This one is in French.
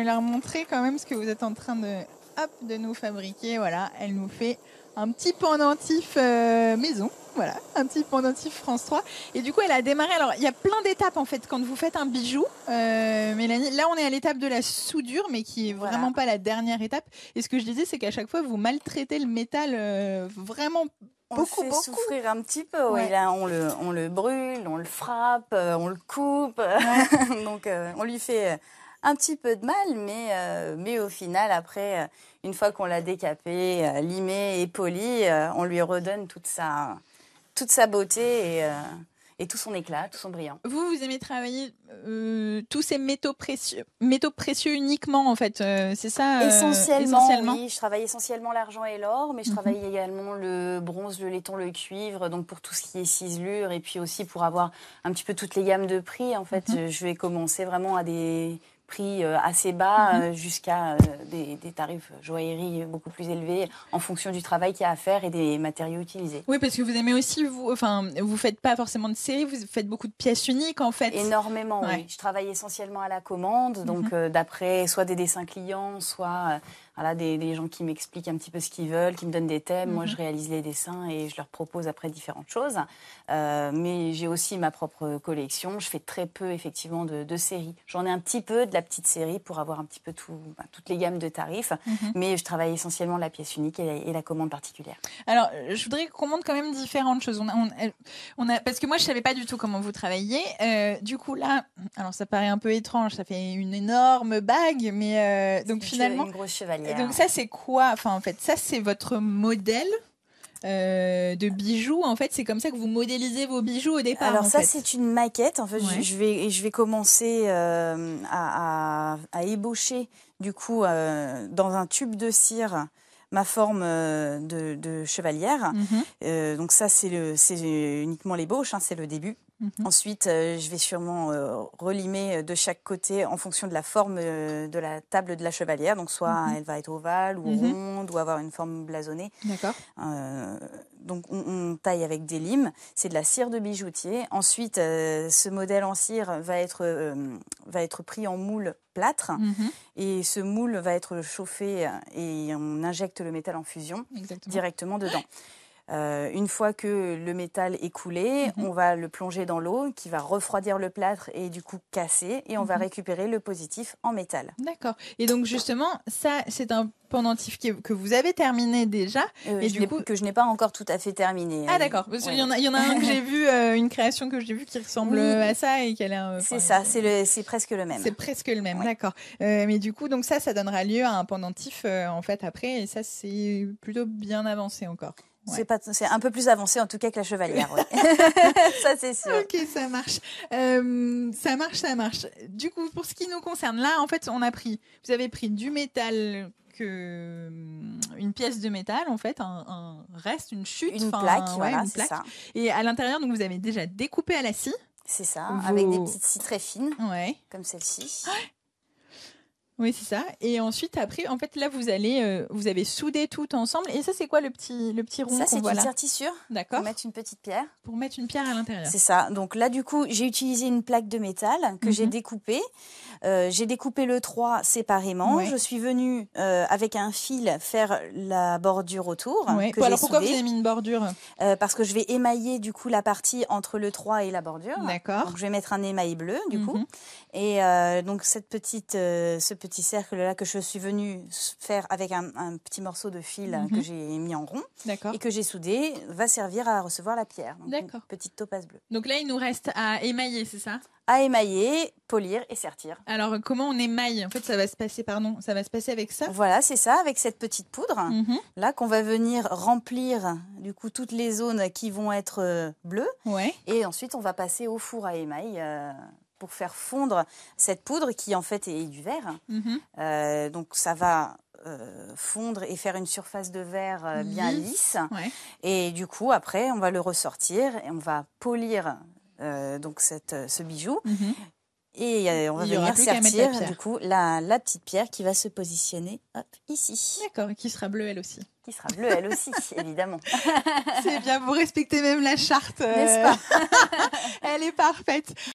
vais leur montrer quand même ce que vous êtes en train de nous fabriquer. Voilà, elle nous fait un petit pendentif maison. Voilà, un petit pendentif France 3. Et du coup, elle a démarré. Alors, il y a plein d'étapes en fait quand vous faites un bijou, Mélanie. Là, on est à l'étape de la soudure, mais qui est vraiment pas la dernière étape. Et ce que je disais, c'est qu'à chaque fois, vous maltraitez le métal vraiment. On le fait souffrir un petit peu, oui. Là, on le brûle, on le frappe, on le coupe. Ouais. Donc, on lui fait un petit peu de mal, mais au final, après, une fois qu'on l'a décapé, limé et poli, on lui redonne toute sa beauté et tout son éclat, tout son brillant. Vous aimez travailler tous ces métaux précieux uniquement, en fait, c'est ça essentiellement, oui. Je travaille essentiellement l'argent et l'or, mais je travaille également le bronze, le laiton, le cuivre, donc pour tout ce qui est ciselure, et puis aussi pour avoir un petit peu toutes les gammes de prix. En fait, je vais commencer vraiment à des prix assez bas jusqu'à des tarifs joaillerie beaucoup plus élevés en fonction du travail qu'il y a à faire et des matériaux utilisés. Oui, parce que vous aimez aussi, vous faites pas forcément de série, vous faites beaucoup de pièces uniques en fait. Énormément, oui. Je travaille essentiellement à la commande, donc d'après soit des dessins clients, soit des gens qui m'expliquent un petit peu ce qu'ils veulent, qui me donnent des thèmes. Moi, je réalise les dessins et je leur propose après différentes choses. Mais j'ai aussi ma propre collection. Je fais très peu, effectivement, de séries. J'en ai un petit peu de la petite série pour avoir un petit peu toutes les gammes de tarifs. Mais je travaille essentiellement la pièce unique et la commande particulière. Alors, je voudrais qu'on montre quand même différentes choses. Parce que moi, je savais pas du tout comment vous travailliez. Du coup, là, alors ça paraît un peu étrange, ça fait une énorme bague, mais donc finalement... Une grosse chevalière. Donc ça, c'est quoi? Enfin, en fait, ça, c'est votre modèle de bijoux. En fait, c'est comme ça que vous modélisez vos bijoux au départ. Alors ça, c'est une maquette. En fait, je vais commencer à ébaucher du coup dans un tube de cire ma forme de chevalière. Donc ça, c'est uniquement l'ébauche, c'est le début. Ensuite, je vais sûrement relimer de chaque côté en fonction de la forme de la table de la chevalière. Donc, soit elle va être ovale ou ronde ou avoir une forme blasonnée. D'accord. Donc, on taille avec des limes. C'est de la cire de bijoutier. Ensuite, ce modèle en cire va être pris en moule plâtre. Et ce moule va être chauffé et on injecte le métal en fusion directement dedans. Une fois que le métal est coulé, on va le plonger dans l'eau qui va refroidir le plâtre et du coup casser et on va récupérer le positif en métal. D'accord. Et donc justement, ça c'est un pendentif que vous avez terminé déjà. Et que je n'ai pas encore tout à fait terminé. Ah d'accord. Parce qu'il y en a un que j'ai vu, une création que j'ai vue qui ressemble à ça et qu'elle a. C'est ça, c'est presque le même. C'est presque le même, d'accord. Mais du coup, donc ça donnera lieu à un pendentif en fait après et ça c'est plutôt bien avancé encore. Ouais. C'est un peu plus avancé en tout cas que la chevalière, oui. Ça c'est sûr. Ok, ça marche. Ça marche. Du coup, pour ce qui nous concerne, là en fait, vous avez pris du métal, une pièce de métal en fait, un reste, une chute, une plaque, une plaque. Ça. Et à l'intérieur, donc vous avez déjà découpé à la scie. C'est ça, avec des petites scies très fines, comme celle-ci. Oui, c'est ça. Et ensuite, après, en fait, là, vous avez soudé tout ensemble. Et ça, c'est quoi le petit rond? Ça, c'est une sertissure. D'accord. Pour mettre une petite pierre. Pour mettre une pierre à l'intérieur. C'est ça. Donc là, du coup, j'ai utilisé une plaque de métal que j'ai découpée. J'ai découpé le 3 séparément. Ouais. Je suis venue avec un fil faire la bordure autour. Ouais. Alors pourquoi vous avez mis une bordure? Parce que je vais émailler du coup la partie entre le 3 et la bordure. D'accord. Donc je vais mettre un émail bleu du coup. Et donc ce petit cercle-là que je suis venue faire avec un petit morceau de fil que j'ai mis en rond et que j'ai soudé va servir à recevoir la pierre. D'accord. Petite topaze bleue. Donc là, il nous reste à émailler, c'est ça? À émailler, polir et sertir. Alors, comment on émaille? En fait, ça va se passer avec ça? Voilà, c'est ça, avec cette petite poudre, là, qu'on va venir remplir, du coup, toutes les zones qui vont être bleues. Ouais. Et ensuite, on va passer au four à émail pour faire fondre cette poudre qui, en fait, est du verre. Donc, ça va fondre et faire une surface de verre bien lisse. Ouais. Et du coup, après, on va le ressortir et on va polir donc ce bijou. Et on va venir sertir du coup la petite pierre qui va se positionner ici. D'accord, et qui sera bleue elle aussi. Qui sera bleue elle aussi, évidemment. C'est bien, vous respectez même la charte. N'est-ce pas? Elle est parfaite.